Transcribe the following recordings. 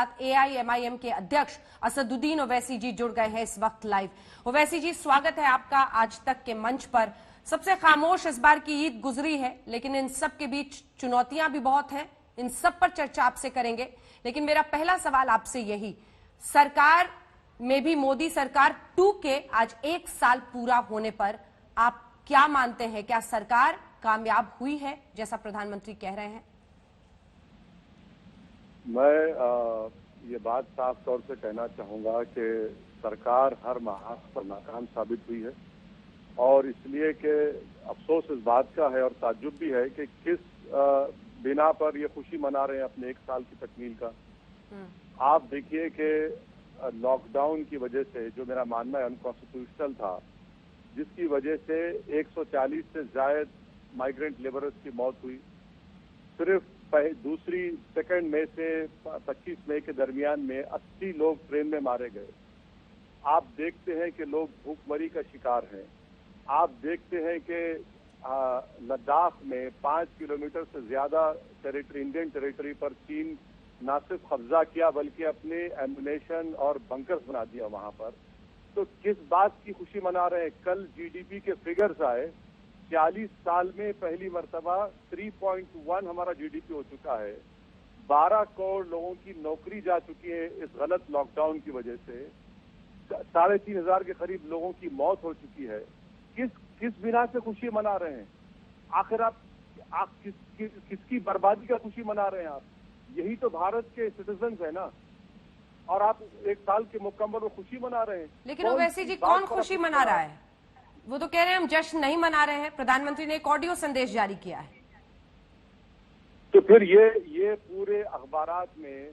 साथ एआईएमआईएम के अध्यक्ष असदुद्दीन ओवैसी जी जुड़ गए हैं इस वक्त लाइव। ओवैसी जी, स्वागत है आपका आज तक के मंच पर। सबसे खामोश इस बार की ईद गुजरी है, लेकिन इन सब के बीच चुनौतियां भी बहुत हैं। इन सब पर चर्चा आपसे करेंगे, लेकिन मेरा पहला सवाल आपसे यही, सरकार में भी मोदी सरकार 2 के आज 1 साल पूरा होने पर आप क्या मानते हैं? क्या सरकार कामयाब हुई है जैसा प्रधानमंत्री कह रहे हैं? मैं ये बात साफ तौर से कहना चाहूंगा कि सरकार हर महाज पर नाकाम साबित हुई है, और इसलिए कि अफसोस इस बात का है और ताज्जुब भी है कि किस बिना पर ये खुशी मना रहे हैं अपने 1 साल की तकमील का। आप देखिए कि लॉकडाउन की वजह से, जो मेरा मानना है अनकॉन्स्टिट्यूशनल था, जिसकी वजह से 140 से ज्यादा माइग्रेंट लेबरर्स की मौत हुई। सिर्फ सेकंड मई से 25 मई के दरमियान में 80 लोग ट्रेन में मारे गए। आप देखते हैं कि लोग भूखमरी का शिकार हैं। आप देखते हैं कि लद्दाख में 5 किलोमीटर से ज्यादा इंडियन टेरिटरी पर चीन न सिर्फ कब्जा किया बल्कि अपने एम्युनेशन और बंकर्स बना दिया वहां पर। तो किस बात की खुशी मना रहे हैं? कल जीडीपी के फिगर्स आए, 40 साल में पहली मर्तबा 3.1 हमारा जीडीपी हो चुका है। 12 करोड़ लोगों की नौकरी जा चुकी है इस गलत लॉकडाउन की वजह से। 3,500 के करीब लोगों की मौत हो चुकी है। किस बिना से खुशी मना रहे हैं? आखिर आप किसकी बर्बादी का खुशी मना रहे हैं? आप यही तो भारत के सिटीजन है ना, और आप 1 साल के मुकम्मल में खुशी मना रहे हैं। लेकिन ओवैसी जी, कौन खुशी मना रहा है? वो तो कह रहे हैं हम जश्न नहीं मना रहे हैं। प्रधानमंत्री ने एक ऑडियो संदेश जारी किया है। तो फिर ये पूरे अखबारात में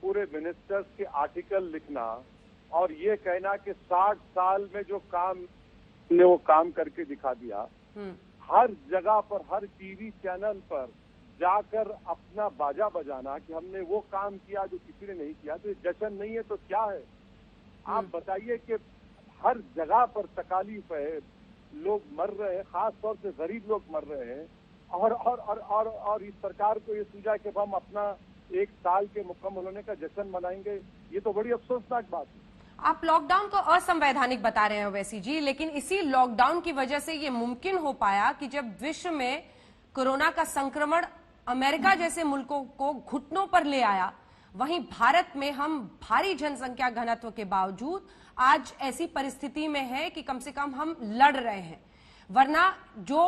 पूरे मिनिस्टर्स के आर्टिकल लिखना और ये कहना कि 60 साल में जो काम ने वो काम करके दिखा दिया, हर जगह पर, हर टीवी चैनल पर जाकर अपना बाजा बजाना कि हमने वो काम किया जो किसी ने नहीं किया, तो ये जश्न नहीं है तो क्या है? आप बताइए कि हर जगह पर तकालीफ है, लोग मर रहे हैं, खास तौर से गरीब लोग मर रहे हैं, और इस सरकार को ये सूझा कि हम अपना 1 साल के मुकम्मल होने का जश्न मनाएंगे। ये तो बड़ी अफसोसनाक बात है। आप लॉकडाउन को असंवैधानिक बता रहे हैं ओवैसी जी, लेकिन इसी लॉकडाउन की वजह से ये मुमकिन हो पाया कि जब विश्व में कोरोना का संक्रमण अमेरिका जैसे मुल्कों को घुटनों पर ले आया, वहीं भारत में हम भारी जनसंख्या घनत्व के बावजूद आज ऐसी परिस्थिति में है कि कम से कम हम लड़ रहे हैं, वरना जो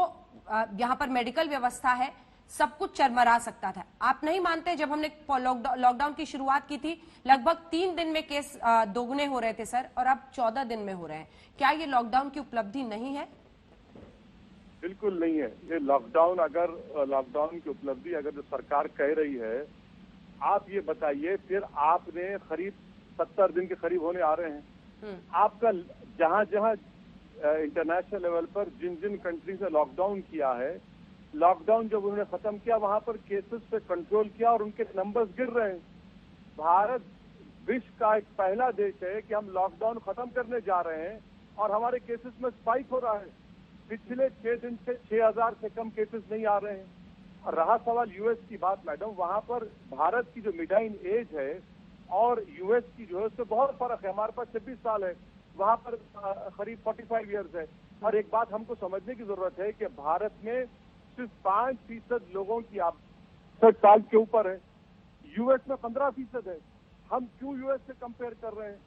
यहाँ पर मेडिकल व्यवस्था है सब कुछ चरमरा सकता था। आप नहीं मानते? जब हमने लॉकडाउन की शुरुआत की थी, लगभग 3 दिन में केस दोगुने हो रहे थे सर, और अब 14 दिन में हो रहे हैं। क्या ये लॉकडाउन की उपलब्धि नहीं है? बिल्कुल नहीं है। ये लॉकडाउन की उपलब्धि अगर जो सरकार कह रही है, आप ये बताइए, फिर आपने करीब 70 दिन के करीब होने आ रहे हैं। आपका जहां जहां इंटरनेशनल लेवल पर जिन कंट्रीज ने लॉकडाउन किया है, लॉकडाउन जब उन्होंने खत्म किया वहां पर केसेस पे कंट्रोल किया और उनके नंबर्स गिर रहे हैं। भारत विश्व का एक पहला देश है कि हम लॉकडाउन खत्म करने जा रहे हैं और हमारे केसेस में स्पाइक हो रहा है। पिछले 6 दिन से 6,000 से कम केसेस नहीं आ रहे हैं। और रहा सवाल यूएस की बात, मैडम, वहां पर भारत की जो मिडाइन एज है और यूएस की जो है उससे बहुत फर्क है। हमारे पास 26 साल है, वहां पर करीब 45 ईयर्स है। और एक बात हमको समझने की जरूरत है कि भारत में सिर्फ 5% लोगों की 60 साल के ऊपर है, यूएस में 15% है। हम क्यों यूएस से कंपेयर कर रहे हैं?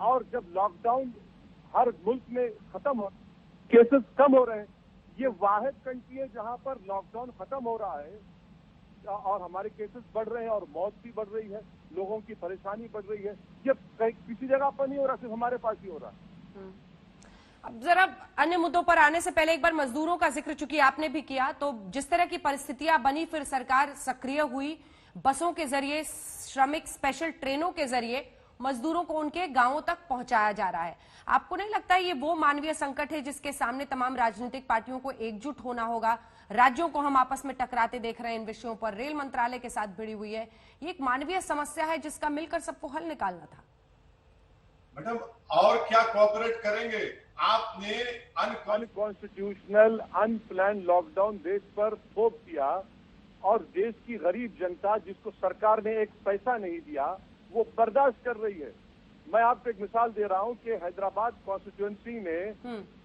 और जब लॉकडाउन हर मुल्क में खत्म हो, केसेस कम हो रहे हैं, ये वाहिद कंट्री है जहां पर लॉकडाउन खत्म हो रहा है और हमारे केसेस बढ़ रहे हैं और मौत भी बढ़ रही है, लोगों की परेशानी बढ़ रही है। ये किसी जगह पर नहीं हो रहा, सिर्फ हमारे पास ही हो रहा है। अब जरा अन्य मुद्दों पर आने से पहले एक बार मजदूरों का जिक्र चूंकि आपने भी किया, तो जिस तरह की परिस्थितियां बनी, फिर सरकार सक्रिय हुई, बसों के जरिए, श्रमिक स्पेशल ट्रेनों के जरिए मजदूरों को उनके गांवों तक पहुंचाया जा रहा है। आपको नहीं लगता ये वो मानवीय संकट है जिसके सामने तमाम राजनीतिक पार्टियों को एकजुट होना होगा? राज्यों को हम आपस में टकराते देख रहे हैं इन विषयों पर, रेल मंत्रालय के साथ भिड़ी हुई है। ये एक मानवीय समस्या है जिसका मिलकर सबको हल निकालना था। मैडम, और क्या कोऑपरेट करेंगे? आपने अनकॉन्स्टिट्यूशनल अनप्लान लॉकडाउन देश पर थोप दिया और देश की गरीब जनता जिसको सरकार ने एक पैसा नहीं दिया, वो बर्दाश्त कर रही है। मैं आपको एक मिसाल दे रहा हूं कि हैदराबाद कॉन्स्टिट्यूएंसी में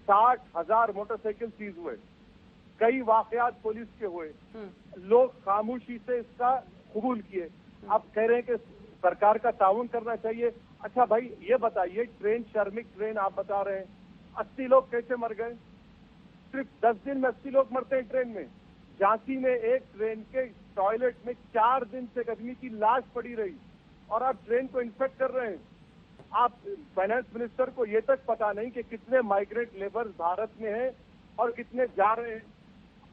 60,000 मोटरसाइकिल सीज हुए, कई वाकयात पुलिस के हुए, लोग खामोशी से इसका कबूल किए। आप कह रहे हैं कि सरकार का ताउन करना चाहिए। अच्छा भाई ये बताइए, ट्रेन श्रमिक ट्रेन आप बता रहे हैं, 80 लोग कैसे मर गए? सिर्फ 10 दिन में 80 लोग मरते हैं ट्रेन में। झांसी में एक ट्रेन के टॉयलेट में 4 दिन से एक आदमी की लाश पड़ी रही और आप ट्रेन को इंस्पेक्ट कर रहे हैं। आप फाइनेंस मिनिस्टर को ये तक पता नहीं कि कितने माइग्रेंट लेबर भारत में हैं और कितने जा रहे हैं।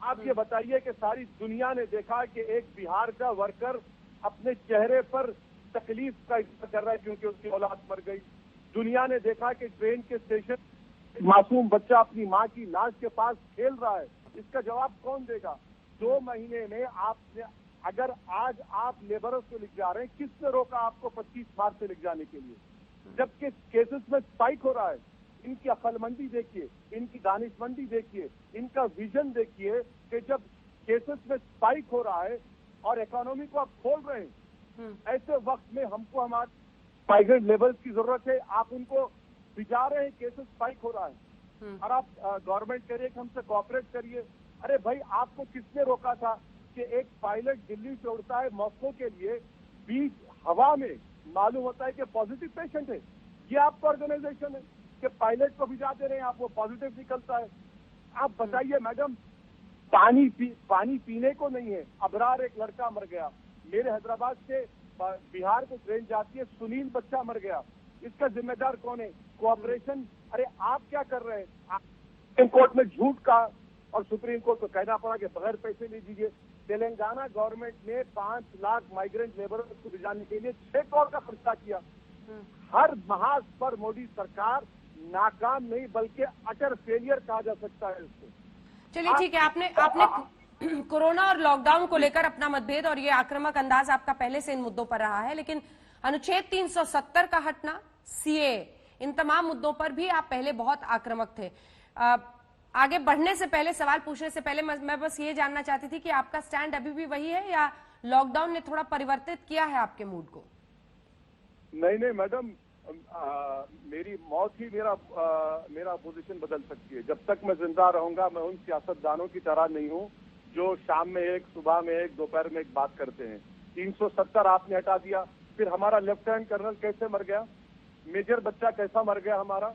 आप ये बताइए कि सारी दुनिया ने देखा कि एक बिहार का वर्कर अपने चेहरे पर तकलीफ का इज़हार कर रहा है क्योंकि उसकी औलाद मर गई। दुनिया ने देखा कि ट्रेन के स्टेशन मासूम बच्चा अपनी मां की लाश के पास खेल रहा है। इसका जवाब कौन देगा? 2 महीने में आपने, अगर आज आप लेबरर्स को लिख जा रहे हैं, किसने रोका आपको 25 मार्च से लिख जाने के लिए? जबकि केसेस में स्पाइक हो रहा है। इनकी अक्लमंदी देखिए, इनकी दानिशमंदी देखिए, इनका विजन देखिए कि जब केसेस में स्पाइक हो रहा है और इकोनॉमी को आप खोल रहे हैं, ऐसे वक्त में हमको हमारे माइग्रेंट लेबर्स की जरूरत है। आप उनको भिजा रहे हैं, केसेस स्पाइक हो रहा है और आप गवर्नमेंट कह रही है कि हमसे कोऑपरेट करिए। अरे भाई, आपको किसने रोका था कि एक पायलट दिल्ली से उड़ता है मॉस्को के लिए, बीच हवा में मालूम होता है कि पॉजिटिव पेशेंट है। ये आपका ऑर्गेनाइजेशन है कि पायलट को भिजा दे रहे हैं आप, वो पॉजिटिव निकलता है। आप बताइए मैडम, पानी पीने को नहीं है। अबरार एक लड़का मर गया, मेरे हैदराबाद से बिहार को ट्रेन जाती है, सुनील बच्चा मर गया। इसका जिम्मेदार कौन है? कोऑपरेशन। अरे आप क्या कर रहे हैं? सुप्रीम कोर्ट में झूठ का और सुप्रीम कोर्ट को कहना पड़ा कि बगैर पैसे ले दीजिए। तेलंगाना गवर्नमेंट ने 5 लाख माइग्रेंट लेबरर्स को भिजाने के लिए 6 करोड़ का खर्चा किया। हर महाज पर मोदी सरकार नाकाम नहीं बल्कि अटर फेलियर कहा जा सकता है इसको। चलिए ठीक है, आपने कोरोना और लॉकडाउन को लेकर अपना मतभेद और ये आक्रामक अंदाज आपका पहले से इन मुद्दों पर रहा है, लेकिन अनुच्छेद 370 का हटना, सीए, इन तमाम मुद्दों पर भी आप पहले बहुत आक्रामक थे। आगे बढ़ने से पहले, सवाल पूछने से पहले मैं बस ये जानना चाहती थी कि आपका स्टैंड अभी भी वही है या लॉकडाउन ने थोड़ा परिवर्तित किया है आपके मूड को? नहीं मैडम, मेरी मौत ही मेरा पोजीशन बदल सकती है। जब तक मैं जिंदा रहूंगा, मैं उन सियासतदानों की तरह नहीं हूं जो शाम में एक, सुबह में एक, दोपहर में एक बात करते हैं। 370 आपने हटा दिया, फिर हमारा लेफ्टिनेंट कर्नल कैसे मर गया, मेजर बच्चा कैसा मर गया हमारा,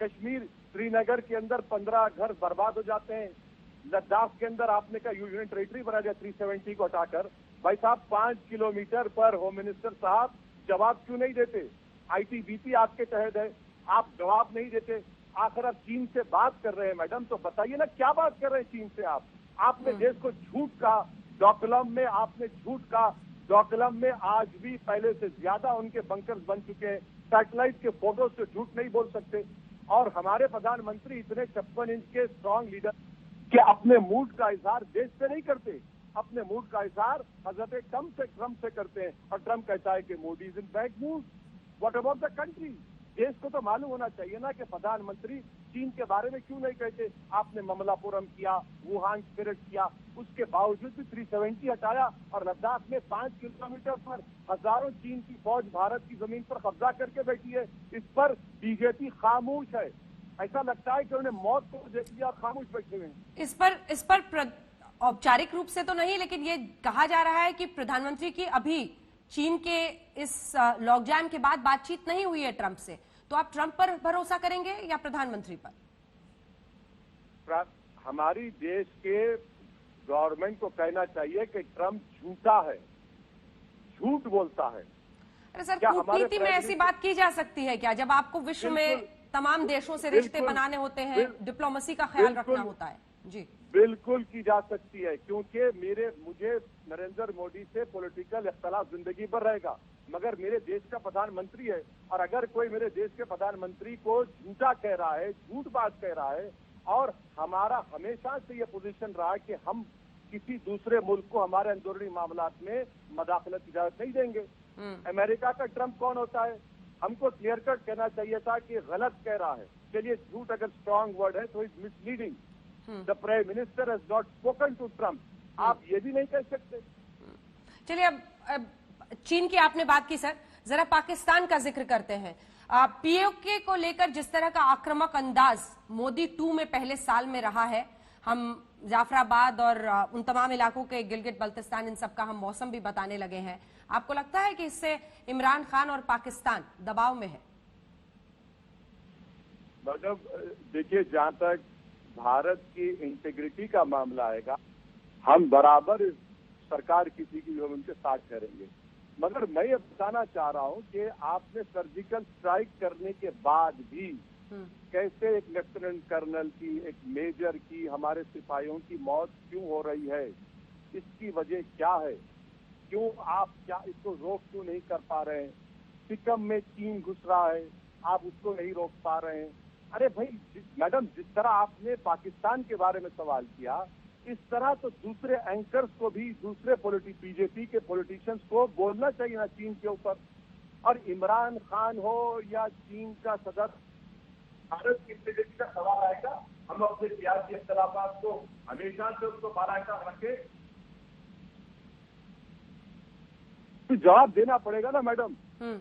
कश्मीर श्रीनगर के अंदर 15 घर बर्बाद हो जाते हैं, लद्दाख के अंदर आपने कहा यूनियन टेरिटरी बना दिया 370 को हटाकर। भाई साहब, 5 किलोमीटर पर होम मिनिस्टर साहब जवाब क्यों नहीं देते? आईटीबीपी आपके तहत है, आप जवाब नहीं देते। आखिर आप चीन से बात कर रहे हैं मैडम, तो बताइए ना क्या बात कर रहे हैं चीन से आप? आपने देश को झूठ का डोकलम में, आपने झूठ का डोकलम में आज भी पहले से ज्यादा उनके बंकर्स बन चुके हैं। सैटेलाइट के फोटो से झूठ नहीं बोल सकते। और हमारे प्रधानमंत्री इतने 56 इंच के स्ट्रॉन्ग लीडर कि अपने मूड का इजहार देश से नहीं करते, अपने मूड का इजहार हजरत ट्रम्प से करते हैं। और ट्रम्प कहता है कि Modi is in bad mood. What about the country? देश को तो मालूम होना चाहिए ना कि प्रधानमंत्री चीन के बारे में क्यों नहीं कहते। आपने ममलापुरम किया, वुहान स्पिरिट किया, उसके बावजूद भी 370 हटाया और लद्दाख में 5 किलोमीटर पर हजारों चीन की फौज भारत की जमीन पर कब्जा करके बैठी है। इस पर बीजेपी खामोश है। ऐसा लगता है कि उन्होंने मौत को देख लिया, खामोश बैठे हुए हैं। इस पर औपचारिक रूप से तो नहीं, लेकिन ये कहा जा रहा है कि प्रधानमंत्री की अभी चीन के इस लॉकडाउन के बाद बातचीत नहीं हुई है ट्रंप से। तो आप ट्रंप पर भरोसा करेंगे या प्रधानमंत्री पर? हमारी देश के गवर्नमेंट को कहना चाहिए कि ट्रंप झूठा है, झूठ बोलता है। अरे सर, कूटनीति में ऐसी बात की जा सकती है क्या, जब आपको विश्व में तमाम देशों से रिश्ते बनाने होते हैं, डिप्लोमेसी का ख्याल रखना होता है? जी बिल्कुल की जा सकती है, क्योंकि मुझे नरेंद्र मोदी से पॉलिटिकल इख्तलाफ जिंदगी भर रहेगा, मगर मेरे देश का प्रधानमंत्री है। और अगर कोई मेरे देश के प्रधानमंत्री को झूठा कह रहा है, झूठ बात कह रहा है, और हमारा हमेशा से ये पोजीशन रहा है कि हम किसी दूसरे मुल्क को हमारे अंदरूनी मामलात में मदाखलत की इजाजत नहीं देंगे। अमेरिका का ट्रंप कौन होता है? हमको क्लियर कट कहना चाहिए था कि गलत कह रहा है। चलिए, झूठ अगर स्ट्रॉन्ग वर्ड है तो is misleading. The prime minister has not spoken to Trump. आप ये भी नहीं कह सकते। चलिए, अब चीन की आपने बात की सर, जरा पाकिस्तान का जिक्र करते हैं। पीओके को लेकर जिस तरह का आक्रामक अंदाज मोदी 2 में पहले साल में रहा है, हम जाफराबाद और उन तमाम इलाकों के गिलगित बल्तिस्तान इन सब का हम मौसम भी बताने लगे हैं। आपको लगता है कि इससे इमरान खान और पाकिस्तान दबाव में है? मतलब देखिए, जहां तक भारत की इंटीग्रिटी का मामला आएगा, हम बराबर सरकार किसी की भी हम उनके साथ करेंगे। मगर मैं ये बताना चाह रहा हूं कि आपने सर्जिकल स्ट्राइक करने के बाद भी कैसे एक लेफ्टिनेंट कर्नल की, एक मेजर की, हमारे सिपाहियों की मौत क्यों हो रही है, इसकी वजह क्या है? क्यों आप क्या इसको रोक क्यों नहीं कर पा रहे हैं? सिक्किम में चीन घुस रहा है, आप उसको नहीं रोक पा रहे हैं। अरे भाई मैडम, जिस तरह आपने पाकिस्तान के बारे में सवाल किया, इस तरह तो दूसरे एंकर्स को भी, दूसरे बीजेपी के पॉलिटिशियंस को बोलना चाहिए ना चीन के ऊपर। और इमरान खान हो या चीन का सदर, भारत की इंटीग्रिटी का सवाल आएगा, हम अपने सियासी इख्तिलाफात को हमेशा से उसको बालाकर रखे, तो जवाब देना पड़ेगा ना मैडम।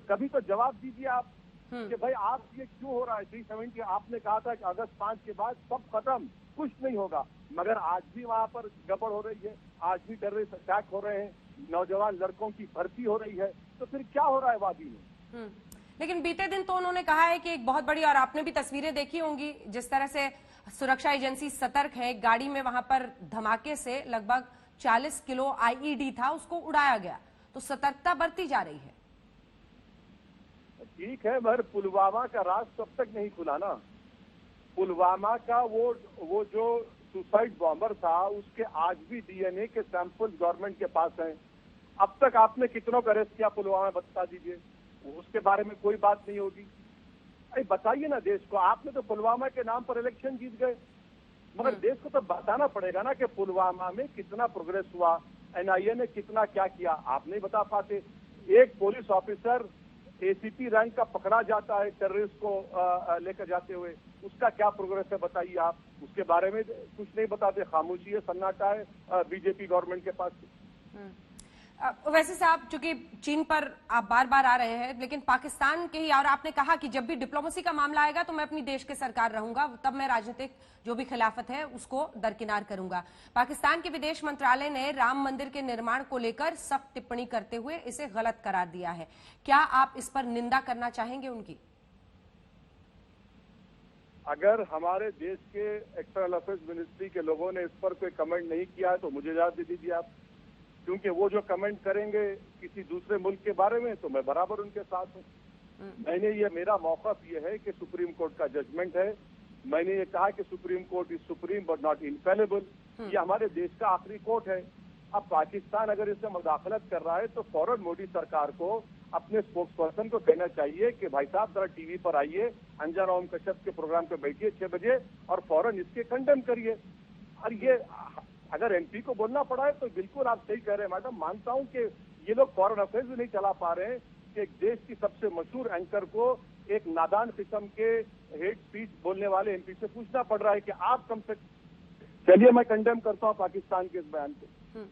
कभी तो जवाब दीजिए आप कि भाई आप ये क्यों हो रहा है। 370 आपने कहा था कि अगस्त 5 के बाद सब खत्म, कुछ नहीं होगा, मगर आज भी वहां पर गड़बड़ हो रही है, आज भी टेररिस्ट अटैक हो रहे हैं, नौजवान लड़कों की भर्ती हो रही है, तो फिर क्या हो रहा है वादी में? लेकिन बीते दिन तो उन्होंने कहा है कि एक बहुत बड़ी, और आपने भी तस्वीरें देखी होंगी जिस तरह से सुरक्षा एजेंसी सतर्क है, गाड़ी में वहां पर धमाके से लगभग 40 किलो आईईडी था, उसको उड़ाया गया, तो सतर्कता बरती जा रही है। ठीक है, मगर पुलवामा का राज तब तक नहीं खुला ना। पुलवामा का वो जो सुसाइड बॉम्बर था, उसके आज भी डीएनए के सैंपल गवर्नमेंट के पास हैं। अब तक आपने कितनों को अरेस्ट किया पुलवामा, बता दीजिए, उसके बारे में कोई बात नहीं होगी। अरे बताइए ना देश को, आपने तो पुलवामा के नाम पर इलेक्शन जीत गए, मगर देश को तो बताना पड़ेगा ना कि पुलवामा में कितना प्रोग्रेस हुआ, एनआईए ने कितना क्या किया, आप नहीं बता पाते। एक पुलिस ऑफिसर एसीपी रैंक का पकड़ा जाता है टेररिस्ट को लेकर जाते हुए, उसका क्या प्रोग्रेस है बताइए आप। उसके बारे में कुछ नहीं बताते, खामोशी है, सन्नाटा है बीजेपी गवर्नमेंट के पास। वैसे साहब, चूंकि चीन पर आप बार बार आ रहे हैं, लेकिन पाकिस्तान के ही, और आपने कहा कि जब भी डिप्लोमेसी का मामला आएगा तो मैं अपनी देश के सरकार रहूंगा, तब मैं राजनीतिक जो भी खिलाफत है उसको दरकिनार करूंगा। पाकिस्तान के विदेश मंत्रालय ने राम मंदिर के निर्माण को लेकर सख्त टिप्पणी करते हुए इसे गलत करार दिया है। क्या आप इस पर निंदा करना चाहेंगे उनकी? अगर हमारे देश के एक्सटर्नल अफेयर्स मिनिस्ट्री के लोगों ने इस पर कोई कमेंट नहीं किया है तो मुझे इजाजत दे दीजिए आप, क्योंकि वो जो कमेंट करेंगे किसी दूसरे मुल्क के बारे में तो मैं बराबर उनके साथ हूँ। मैंने ये, मेरा मौक़िफ़ ये है कि सुप्रीम कोर्ट का जजमेंट है, मैंने ये कहा कि supreme court is supreme but not infallible, ये हमारे देश का आखिरी कोर्ट है। अब पाकिस्तान अगर इसमें मुदाखलत कर रहा है तो फौरन मोदी सरकार को अपने स्पोक्स पर्सन को कहना चाहिए कि भाई साहब जरा टीवी पर आइए, अंजना ओम कश्यप के प्रोग्राम पे बैठिए 6 बजे और फौरन इसके कंडेम करिए। और ये अगर एमपी को बोलना पड़ा है तो बिल्कुल आप सही कह रहे हैं मैडम, मानता हूं कि ये लोग फॉरेन अफेयर्स भी नहीं चला पा रहे हैं कि एक देश की सबसे मशहूर एंकर को एक नादान किस्म के हेट स्पीच बोलने वाले एमपी से पूछना पड़ रहा है कि आप कम से। चलिए मैं कंडेम करता हूं पाकिस्तान के इस बयान को।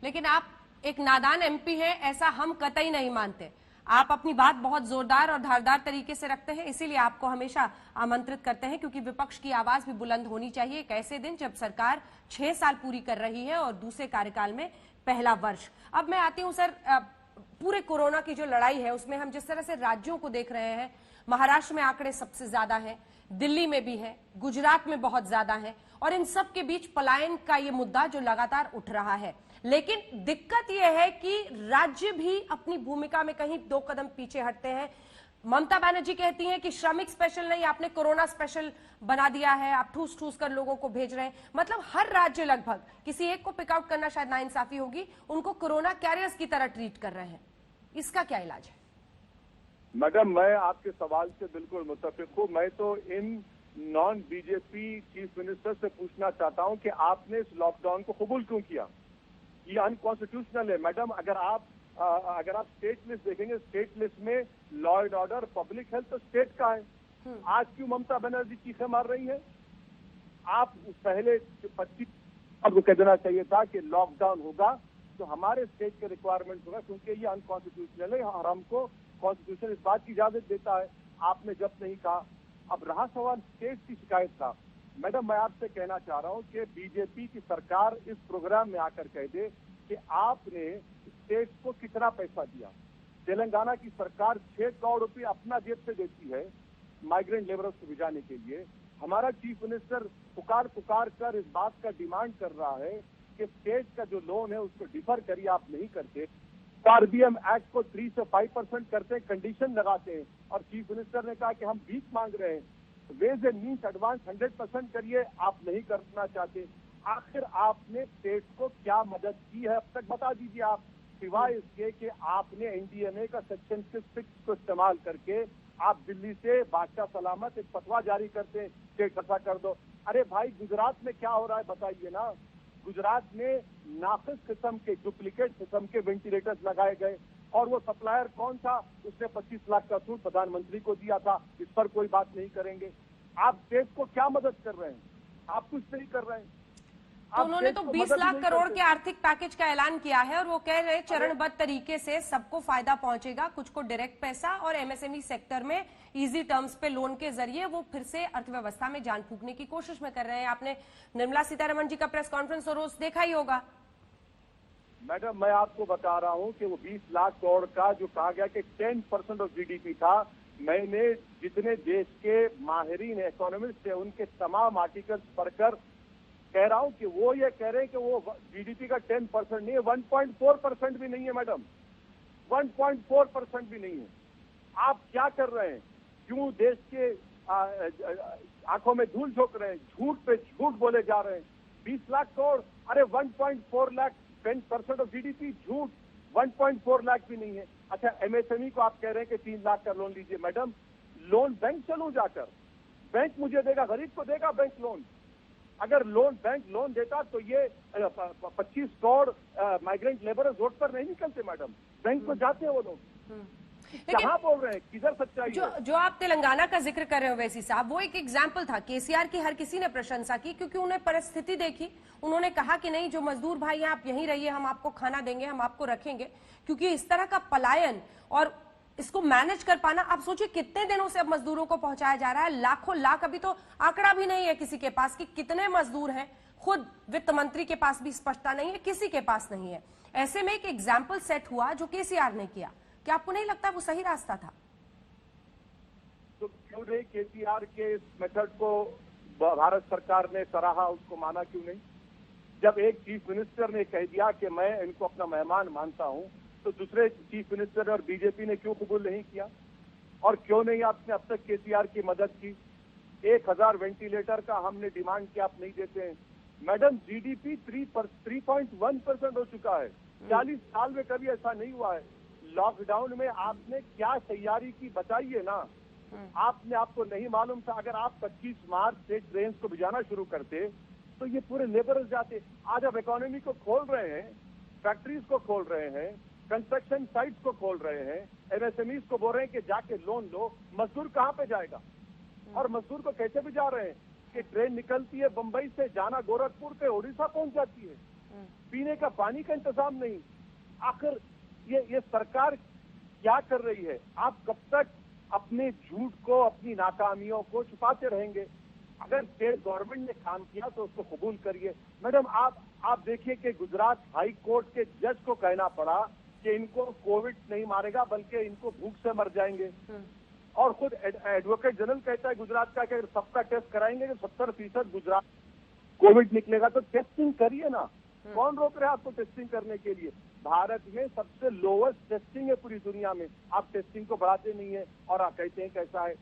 लेकिन आप एक नादान एमपी हैं ऐसा हम कतई नहीं मानते। आप अपनी बात बहुत जोरदार और धारदार तरीके से रखते हैं, इसीलिए आपको हमेशा आमंत्रित करते हैं, क्योंकि विपक्ष की आवाज भी बुलंद होनी चाहिए एक ऐसे दिन जब सरकार 6 साल पूरी कर रही है और दूसरे कार्यकाल में पहला वर्ष। अब मैं आती हूं सर, पूरे कोरोना की जो लड़ाई है उसमें हम जिस तरह से राज्यों को देख रहे हैं, महाराष्ट्र में आंकड़े सबसे ज्यादा हैं, दिल्ली में भी है, गुजरात में बहुत ज्यादा है, और इन सब के बीच पलायन का ये मुद्दा जो लगातार उठ रहा है। लेकिन दिक्कत यह है कि राज्य भी अपनी भूमिका में कहीं 2 कदम पीछे हटते हैं। ममता बनर्जी कहती हैं कि श्रमिक स्पेशल नहीं, आपने कोरोना स्पेशल बना दिया है, आप ठूस ठूस कर लोगों को भेज रहे हैं। मतलब हर राज्य लगभग, किसी एक को पिकआउट करना शायद नाइंसाफी होगी, उनको कोरोना कैरियर्स की तरह ट्रीट कर रहे हैं। इसका क्या इलाज है? मैडम, मैं आपके सवाल से बिल्कुल मुत्तफिक हूँ। मैं तो in non BJP chief minister से पूछना चाहता हूँ कि आपने इस लॉकडाउन को कबूल क्यों किया? ये अनकॉन्स्टिट्यूशनल है मैडम। अगर आप स्टेट लिस्ट देखेंगे, स्टेट लिस्ट में law and order, public health तो स्टेट का है। आज क्यों ममता बनर्जी चीखें मार रही है? आप पहले 25 को कह देना चाहिए था कि लॉकडाउन होगा तो हमारे स्टेट के रिक्वायरमेंट होगा, क्योंकि ये अनकॉन्स्टिट्यूशनल है और हमको कॉन्स्टिट्यूशन इस बात की इजाजत देता है, आपने जब नहीं कहा। अब रहा सवाल स्टेट की शिकायत का, मैडम मैं आपसे कहना चाह रहा हूं कि बीजेपी की सरकार इस प्रोग्राम में आकर कह दे कि आपने स्टेट को कितना पैसा दिया। तेलंगाना की सरकार 6 करोड़ रुपए अपना जेब से देती है माइग्रेंट लेबरर्स को भिजाने के लिए। हमारा चीफ मिनिस्टर पुकार कर इस बात का डिमांड कर रहा है कि स्टेट का जो लोन है उसको डिफर करिए, आप नहीं करते। आरबीएम एक्ट को 3 से 5% करते हैं, कंडीशन लगाते हैं, और चीफ मिनिस्टर ने कहा कि हम भीख मांग रहे हैं। वेज एंड मीन्स एडवांस 100% करिए, आप नहीं करना चाहते। आखिर आपने स्टेट को क्या मदद की है अब तक, बता दीजिए आप, सिवाय इसके कि आपने एनडीएमए का सेक्शन 6 को इस्तेमाल करके आप दिल्ली से बादशाह सलामत एक फतवा जारी करते हैं, स्टेट ऐसा कर दो। अरे भाई गुजरात में क्या हो रहा है बताइए ना। गुजरात में नाकिस किस्म के, डुप्लीकेट किस्म के वेंटिलेटर्स लगाए गए, और वो सप्लायर कौन था, उसने 25 लाख का सूट प्रधानमंत्री को दिया था। इस पर कोई बात नहीं करेंगे। आप स्टेट को क्या मदद कर रहे हैं? आप कुछ नहीं कर रहे हैं। तो उन्होंने तो 20 लाख करोड़ के आर्थिक पैकेज का ऐलान किया है, और वो कह रहे हैं चरणबद्ध तरीके से सबको फायदा पहुंचेगा, कुछ को डायरेक्ट पैसा और एमएसएमई सेक्टर में इजी टर्म्स पे लोन के जरिए वो फिर से अर्थव्यवस्था में जान फूंकने की कोशिश में कर रहे हैं। आपने निर्मला सीतारमण जी का प्रेस कॉन्फ्रेंस तो रोज देखा ही होगा। मैडम मैं आपको बता रहा हूं कि वो 20 लाख करोड़ का जो कहा गया कि 10% ऑफ जीडीपी था, मैंने जितने देश के माहिरीन इकोनॉमिस्ट थे उनके तमाम आर्टिकल्स पढ़कर कह रहा हूं कि वो ये कह रहे हैं कि वो जीडीपी का 10% नहीं है, 1.4% भी नहीं है मैडम, 1.4% भी नहीं है। आप क्या कर रहे हैं? क्यों देश के आंखों में धूल झोंक रहे हैं? झूठ पे झूठ बोले जा रहे हैं। 20 लाख करोड़, अरे 1.4 लाख, 10% ऑफ जीडीपी, झूठ। 1.4 लाख भी नहीं है। अच्छा एमएसएमई को आप कह रहे हैं कि 3 लाख का लोन लीजिए। मैडम लोन बैंक चलूं जाकर, बैंक मुझे देगा, गरीब को देगा बैंक लोन। अगर बैंक लोन देता तो ये 25 करोड़ माइग्रेंट लेबरर्स रोड पर नहीं निकलते मैडम, बैंक को जाते हैं वो लोग। कहाँ बोल रहे हैं, किधर सच्चाई है? जो आप तेलंगाना का जिक्र कर रहे हो वैसी साहब, वो एक एग्जाम्पल था। केसीआर की हर किसी ने प्रशंसा की क्योंकि उन्हें परिस्थिति देखी। उन्होंने कहा कि नहीं, जो मजदूर भाई हैं आप यहीं रहिए, हम आपको खाना देंगे, हम आपको रखेंगे। क्योंकि इस तरह का पलायन और इसको मैनेज कर पाना, आप सोचिए कितने दिनों से अब मजदूरों को पहुंचाया जा रहा है, लाखों लाख। अभी तो आंकड़ा भी नहीं है किसी के पास कि कितने मजदूर हैं, खुद वित्त मंत्री के पास भी स्पष्टता नहीं है, किसी के पास नहीं है। ऐसे में एक एग्जाम्पल सेट हुआ जो केसीआर ने किया। क्या आपको नहीं लगता वो सही रास्ता था? तो क्यों नहीं केसीआर के इस मेथड को भारत सरकार ने सराहा, उसको माना क्यों नहीं? जब एक चीफ मिनिस्टर ने कह दिया कि मैं इनको अपना मेहमान मानता हूं, तो दूसरे चीफ मिनिस्टर और बीजेपी ने क्यों कबूल नहीं किया? और क्यों नहीं आपने अब तक केसीआर की मदद की? 1000 वेंटिलेटर का हमने डिमांड किया, आप नहीं देते हैं। मैडम जीडीपी 3.1% हो चुका है। 40 साल में कभी ऐसा नहीं हुआ है। लॉकडाउन में आपने क्या तैयारी की बताइए ना। आपको नहीं मालूम था? अगर आप 25 मार्च से ट्रेन को भिजाना शुरू करते तो ये पूरे लेबरर्स जाते। आज आप इकोनॉमी को खोल रहे हैं, फैक्ट्रीज को खोल रहे हैं, कंस्ट्रक्शन साइट्स को खोल रहे हैं, एमएसएमईज को बोल रहे हैं कि जाके लोन लो। मजदूर कहाँ पे जाएगा? और मजदूर को कैसे भिजा रहे हैं कि ट्रेन निकलती है बंबई से, जाना गोरखपुर पे, उड़ीसा पहुंच जाती है। पीने का पानी का इंतजाम नहीं। आखिर ये सरकार क्या कर रही है? आप कब तक अपने झूठ को, अपनी नाकामियों को छुपाते रहेंगे? अगर स्टेट गवर्नमेंट ने काम किया तो उसको कबूल करिए। मैडम आप देखिए कि गुजरात हाई कोर्ट के जज को कहना पड़ा कि इनको कोविड नहीं मारेगा बल्कि इनको भूख से मर जाएंगे। और खुद एडवोकेट जनरल कहता है गुजरात का कि सबका टेस्ट कराएंगे तो 70% गुजरात कोविड निकलेगा। तो टेस्टिंग करिए ना। कौन रोक रहा है आपको टेस्टिंग करने के लिए? भारत में सबसे लोवेस्ट टेस्टिंग है पूरी दुनिया में। आप टेस्टिंग को बढ़ाते नहीं है और आप कहते हैं कैसा है।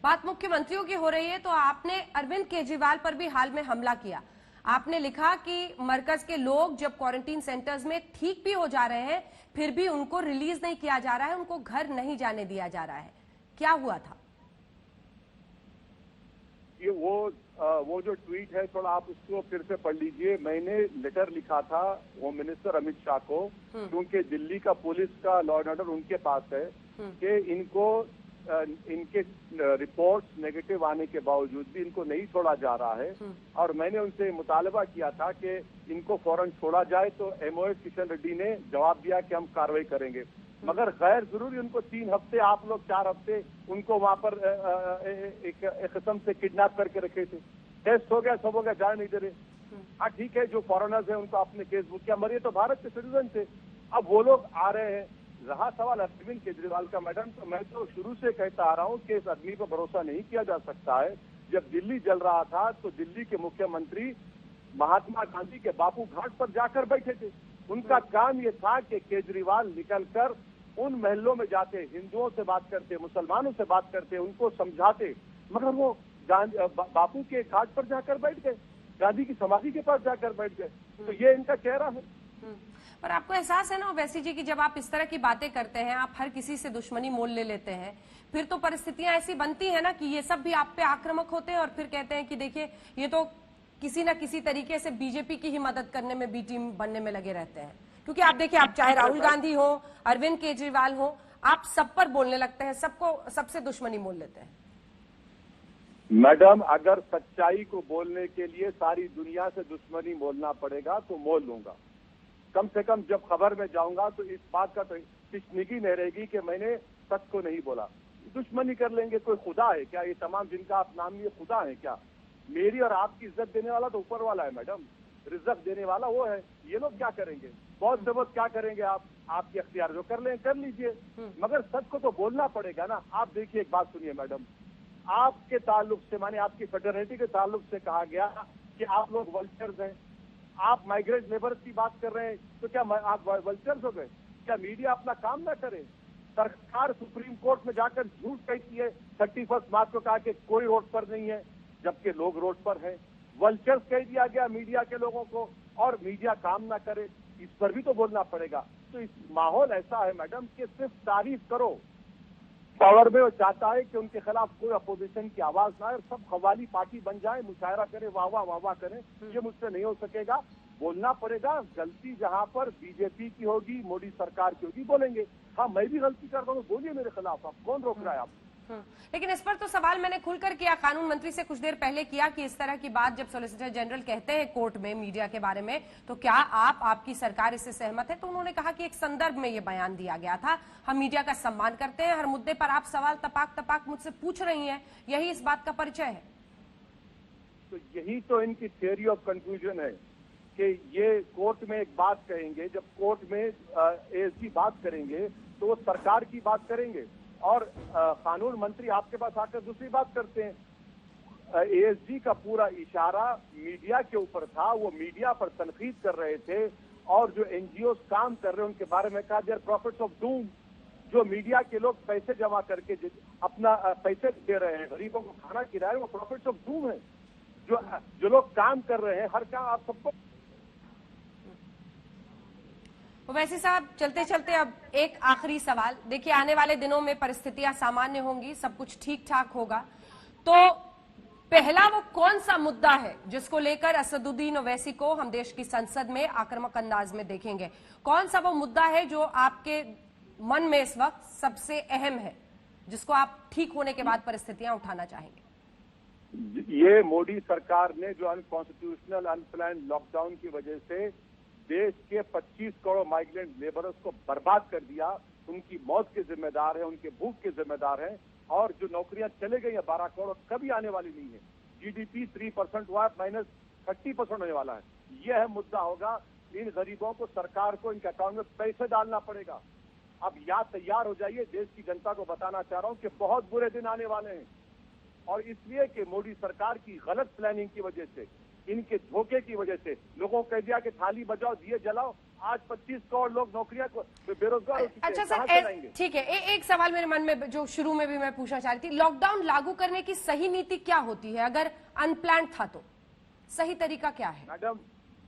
बात मुख्यमंत्रियों की हो रही है तो आपने अरविंद केजरीवाल पर भी हाल में हमला किया। आपने लिखा कि मरकज के लोग जब क्वारंटीन सेंटर्स में ठीक भी हो जा रहे हैं फिर भी उनको रिलीज नहीं किया जा रहा है, उनको घर नहीं जाने दिया जा रहा है। क्या हुआ था? ये वो जो ट्वीट है, थोड़ा आप उसको फिर से पढ़ लीजिए। मैंने लेटर लिखा था होम मिनिस्टर अमित शाह को, क्योंकि दिल्ली का पुलिस का लॉ एंड ऑर्डर उनके पास है कि इनके रिपोर्ट्स नेगेटिव आने के बावजूद भी इनको नहीं छोड़ा जा रहा है। और मैंने उनसे मुतालबा किया था कि इनको फौरन छोड़ा जाए, तो एमओएस किशन रेड्डी ने जवाब दिया कि हम कार्रवाई करेंगे। मगर गैर जरूरी उनको 3 हफ्ते, आप लोग 4 हफ्ते उनको वहां पर एक किस्म से किडनैप करके रखे थे। टेस्ट हो गया, सब हो गया, जाने नहीं दे रहे। हाँ ठीक है, जो फॉरेनर्स हैं उनको आपने केस बुक किया, मगर ये तो भारत के सिटीजन थे। अब वो लोग आ रहे हैं। रहा सवाल अरविंद केजरीवाल का, मैडम, तो मैं तो शुरू से कहता आ रहा हूँ कि इस आदमी पर भरोसा नहीं किया जा सकता है। जब दिल्ली जल रहा था तो दिल्ली के मुख्यमंत्री महात्मा गांधी के बापू घाट पर जाकर बैठे थे। उनका काम ये था कि केजरीवाल निकलकर उन महलों में जाते, हिंदुओं से बात करते, मुसलमानों से बात करते, उनको समझाते, मगर वो बापू के घाट पर जाकर बैठ गए, गांधी की समाधि के पास जाकर बैठ गए। तो ये इनका चेहरा है। पर आपको एहसास है ना वैसी जी की जब आप इस तरह की बातें करते हैं, आप हर किसी से दुश्मनी मोल ले लेते हैं, फिर तो परिस्थितियां ऐसी बनती है ना कि ये सब भी आप पे आक्रामक होते हैं और फिर कहते हैं कि देखिए ये तो किसी ना किसी तरीके से बीजेपी की ही मदद करने में, बी टीम बनने में लगे रहते हैं। क्योंकि आप देखिए, आप चाहे राहुल गांधी हो, अरविंद केजरीवाल हो, आप सब पर बोलने लगते हैं, सबको, सबसे दुश्मनी मोल लेते हैं। मैडम, अगर सच्चाई को बोलने के लिए सारी दुनिया से दुश्मनी मोलना पड़ेगा तो मोल लूंगा। कम से कम जब खबर में जाऊंगा तो इस बात का तशनीगी नहीं रहेगी कि मैंने सच को नहीं बोला। दुश्मनी कर लेंगे, कोई खुदा है क्या? ये तमाम जिनका आप नाम लिए खुदा है क्या? मेरी और आपकी इज्जत देने वाला तो ऊपर वाला है मैडम, रिजक देने वाला वो है। ये लोग क्या करेंगे? बहुत से बहुत क्या करेंगे? आपके अख्तियार जो कर लें कर लीजिए, मगर सच को तो बोलना पड़ेगा ना। आप देखिए, एक बात सुनिए मैडम, आपके ताल्लुक से, माने आपकी फेडरलिटी के ताल्लुक से कहा गया कि आप लोग वल्चर्स हैं। आप माइग्रेंट लेबर की बात कर रहे हैं, तो क्या आप वल्चर्स हो गए? क्या मीडिया अपना काम ना करे? सरकार सुप्रीम कोर्ट में जाकर झूठ कहती है, 31 मार्च को कहा कि कोई रोड पर नहीं है, जबकि लोग रोड पर हैं। वल्चर्स कह दिया गया मीडिया के लोगों को, और मीडिया काम ना करे, इस पर भी तो बोलना पड़ेगा। तो इस माहौल ऐसा है मैडम कि सिर्फ तारीफ करो, पावर में वो चाहता है कि उनके खिलाफ कोई अपोजिशन की आवाज ना आए, सब कव्वाली पार्टी बन जाए, मुशायरा करे, वाह वाह वाह वाह करें। ये मुझसे नहीं हो सकेगा, बोलना पड़ेगा। गलती जहां पर बीजेपी की होगी, मोदी सरकार की होगी, बोलेंगे। हाँ, मैं भी गलती कर रहा हूँ, बोलिए मेरे खिलाफ, आप कौन रोक रहा है? आप लेकिन इस पर तो सवाल मैंने खुलकर किया, कानून मंत्री से कुछ देर पहले किया कि इस तरह की बात जब सॉलिसिटर जनरल कहते हैं कोर्ट में मीडिया के बारे में, तो क्या आपकी सरकार इससे सहमत है? तो उन्होंने कहा कि एक संदर्भ में ये बयान दिया गया था, हम मीडिया का सम्मान करते हैं, हर मुद्दे पर आप सवाल तपाक तपाक मुझसे पूछ रही हैं, यही इस बात का परिचय है। तो यही तो इनकी थियोरी ऑफ कंफ्यूजन है कि ये कोर्ट में एक बात कहेंगे, जब कोर्ट में एएसजी बात करेंगे तो वो सरकार की बात करेंगे, और कानून मंत्री आपके पास आकर दूसरी बात करते हैं। एएसजी का पूरा इशारा मीडिया के ऊपर था, वो मीडिया पर तनकीद कर रहे थे, और जो एनजीओ काम कर रहे हैं उनके बारे में कहा, देयर प्रॉफिट्स ऑफ डूम। जो मीडिया के लोग पैसे जमा करके अपना पैसे दे रहे हैं, गरीबों को खाना खिला रहे हैं, वो प्रॉफिट्स ऑफ डूम है। जो लोग काम कर रहे हैं, हर काम आप सबको। वैसे साहब, चलते चलते अब एक आखिरी सवाल, देखिए आने वाले दिनों में परिस्थितियां सामान्य होंगी, सब कुछ ठीक ठाक होगा, तो पहला वो कौन सा मुद्दा है जिसको लेकर असदुद्दीन ओवैसी को हम देश की संसद में आक्रामक अंदाज में देखेंगे? कौन सा वो मुद्दा है जो आपके मन में इस वक्त सबसे अहम है, जिसको आप ठीक होने के बाद परिस्थितियां उठाना चाहेंगे? ये मोदी सरकार ने जो अनकॉन्स्टिट्यूशनल अनप्लान लॉकडाउन की वजह से देश के 25 करोड़ माइग्रेंट लेबरर्स को बर्बाद कर दिया, उनकी मौत के जिम्मेदार है, उनके भूख के जिम्मेदार हैं, और जो नौकरियां चले गई हैं 12 करोड़, कभी आने वाली नहीं है। जीडीपी 3% हुआ, -30% होने वाला है। यह है मुद्दा होगा। इन गरीबों को, सरकार को इनके अकाउंट में पैसे डालना पड़ेगा। अब या तैयार हो जाइए, देश की जनता को बताना चाह रहा हूं कि बहुत बुरे दिन आने वाले हैं, और इसलिए कि मोदी सरकार की गलत प्लानिंग की वजह से, इनके धोखे की वजह से लोगों को कह दिया कि थाली बजाओ, दिए जलाओ। आज 25 करोड़ लोग नौकरियां को बेरोजगार हो चुके हैं। अच्छा सर, ठीक है, एक सवाल मेरे मन में जो शुरू में भी मैं पूछना चाह रही थी, लॉकडाउन लागू करने की सही नीति क्या होती है? अगर अनप्लान था तो सही तरीका क्या है?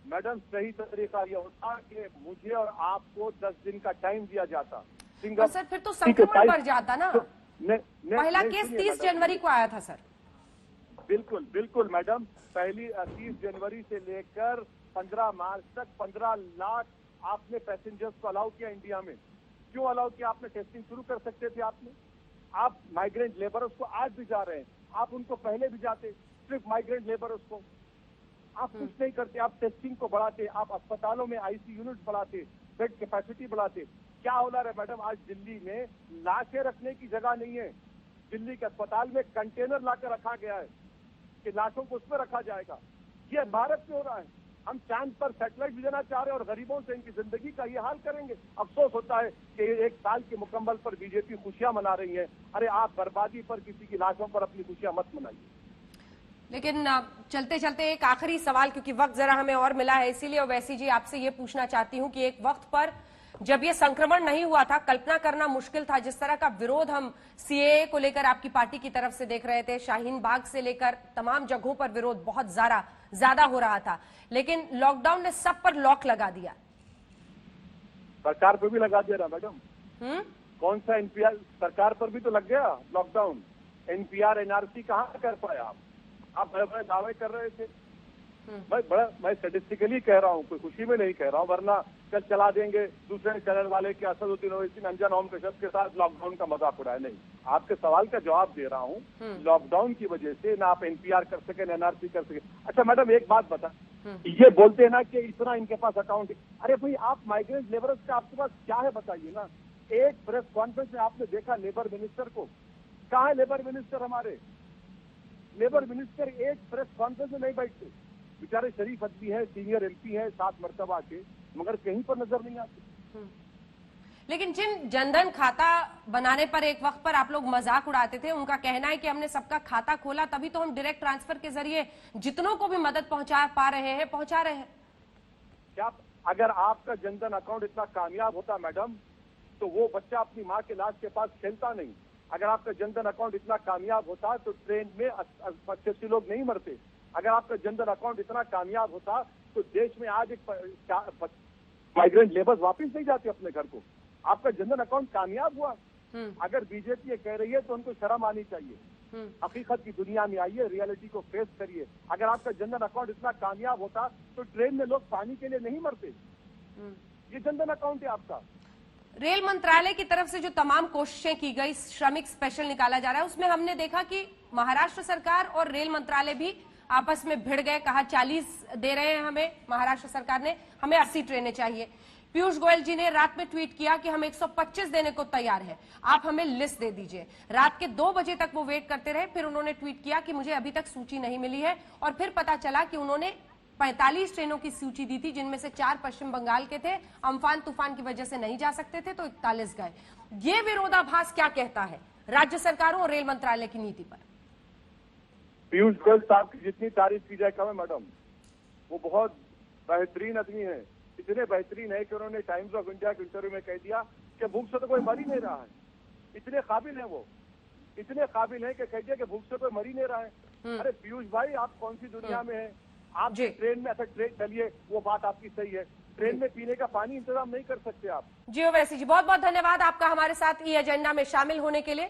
मैडम सही तरीका यह होता कि मुझे और आपको 10 दिन का टाइम दिया जाता। सर फिर तो संक्रमण बढ़ जाता ना। पहला केस 30 जनवरी को आया था सर। बिल्कुल बिल्कुल मैडम, पहली 30 जनवरी से लेकर 15 मार्च तक 15 लाख आपने पैसेंजर्स को अलाउ किया इंडिया में। क्यों अलाउ किया? आपने टेस्टिंग शुरू कर सकते थे। आप माइग्रेंट लेबरर्स को आज भी जा रहे हैं, आप उनको पहले भी जाते। सिर्फ माइग्रेंट लेबरर्स को आप कुछ नहीं करते, आप टेस्टिंग को बढ़ाते, आप अस्पतालों में आईसी यूनिट बढ़ाते, बेड कैपेसिटी बढ़ाते। क्या हो रहा है मैडम? आज दिल्ली में लाशें रखने की जगह नहीं है। दिल्ली के अस्पताल में कंटेनर लाकर रखा गया है कि लाशों को उसमें रखा जाएगा। ये भारत में हो रहा है। हम चांद पर सैटेलाइट भेजना चाह रहे हैं और गरीबों से इनकी जिंदगी का ये हाल करेंगे। अफसोस होता है कि एक साल के मुकम्मल पर बीजेपी खुशियां मना रही है। अरे आप बर्बादी पर, किसी की लाशों पर अपनी खुशियां मत मनाइए। लेकिन चलते चलते एक आखिरी सवाल, क्योंकि वक्त जरा हमें और मिला है, इसीलिए ओवैसी जी आपसे ये पूछना चाहती हूं कि एक वक्त पर जब ये संक्रमण नहीं हुआ था, कल्पना करना मुश्किल था जिस तरह का विरोध हम सीएए को लेकर आपकी पार्टी की तरफ से देख रहे थे। शाहीन बाग से लेकर तमाम जगहों पर विरोध बहुत ज्यादा हो रहा था, लेकिन लॉकडाउन ने सब पर लॉक लगा दिया। सरकार पर भी लगा दिया ना मैडम। कौन सा एनपीआर? सरकार पर भी तो लग गया लॉकडाउन। एनपीआर एनआरसी कहाँ कर पाए आप बड़े बड़े दावे कर रहे थे। मैं स्टेटिस्टिकली कह रहा हूँ, कोई खुशी में नहीं कह रहा हूँ, वरना कल चला देंगे दूसरे चैनल वाले के असदुद्दीन ओवैसी, अंजन ओम कश्यप के साथ लॉकडाउन का मजाक उड़ाया। नहीं, आपके सवाल का जवाब दे रहा हूँ। लॉकडाउन की वजह से ना आप एनपीआर कर सके ना एनआरसी कर सके। अच्छा मैडम एक बात बता, ये बोलते हैं ना कि इतना इनके पास अकाउंट है। अरे भाई आप माइग्रेंट लेबरर्स का आपके पास क्या है बताइए ना। एक प्रेस कॉन्फ्रेंस में आपने देखा लेबर मिनिस्टर को? कहाँ है लेबर मिनिस्टर? हमारे लेबर मिनिस्टर एक प्रेस कॉन्फ्रेंस में नहीं बैठते। बेचारे शरीफ आदमी है, सीनियर एमपी है 7 मरतबा के, मगर कहीं पर नजर नहीं आते। लेकिन जिन जनधन खाता बनाने पर एक वक्त पर आप लोग मजाक उड़ाते थे, उनका कहना है कि हमने सबका खाता खोला तभी तो हम डायरेक्ट ट्रांसफर के जरिए जितनों को भी मदद पहुंचा पा रहे हैं, पहुंचा रहे हैं। क्या अगर आपका जनधन अकाउंट इतना कामयाब होता मैडम, तो वो बच्चा अपनी माँ के लाश के पास खेलता नहीं। अगर आपका जनधन अकाउंट इतना कामयाब होता तो ट्रेन में 85 लोग नहीं मरते। अगर आपका जनधन अकाउंट इतना कामयाब होता तो देश में आज एक माइग्रेंट लेबर्स वापस नहीं जाते अपने घर को। आपका जनधन अकाउंट कामयाब हुआ। अगर बीजेपी ये कह रही है तो उनको शर्म आनी चाहिए। हकीकत की दुनिया में आइए, रियलिटी को फेस करिए। अगर आपका जनधन अकाउंट इतना कामयाब होता तो ट्रेन में लोग पानी के लिए नहीं मरते। ये जनधन अकाउंट है आपका। रेल मंत्रालय की तरफ से जो तमाम कोशिशें की गई, श्रमिक स्पेशल निकाला जा रहा है, उसमें हमने देखा कि महाराष्ट्र सरकार और रेल मंत्रालय भी आपस में भिड़ गए। कहा 40 दे रहे हैं हमें, महाराष्ट्र सरकार ने, हमें 80 ट्रेनें चाहिए। पीयूष गोयल जी ने रात में ट्वीट किया कि हम 125 देने को तैयार हैं, आप हमें लिस्ट दे दीजिए। रात के 2 बजे तक वो वेट करते रहे, फिर उन्होंने ट्वीट किया कि मुझे अभी तक सूची नहीं मिली है, और फिर पता चला कि उन्होंने 45 ट्रेनों की सूची दी थी, जिनमें से 4 पश्चिम बंगाल के थे, अम्फान तूफान की वजह से नहीं जा सकते थे, तो 41 गए। ये विरोधाभास क्या कहता है राज्य सरकारों और रेल मंत्रालय की नीति पर? पीयूष गोयल साहब की जितनी तारीफ की जाए कम है मैडम। वो बहुत बेहतरीन आदमी है, इतने बेहतरीन है कि उन्होंने टाइम्स ऑफ इंडिया के इंटरव्यू में कह दिया कि भूख से तो कोई मर ही नहीं रहा है। इतने काबिल है वो, इतने काबिल है कि कह दिया कि भूख से कोई मर ही नहीं रहा है। अरे पीयूष भाई, आप कौन सी दुनिया में है? आप ट्रेन में, अच्छा ट्रेन चलिए, वो बात आपकी सही है, ट्रेन में पीने का पानी इंतजाम नहीं कर सकते आप। जी ओवैसी जी, बहुत बहुत धन्यवाद आपका हमारे साथ ई एजेंडा में शामिल होने के लिए।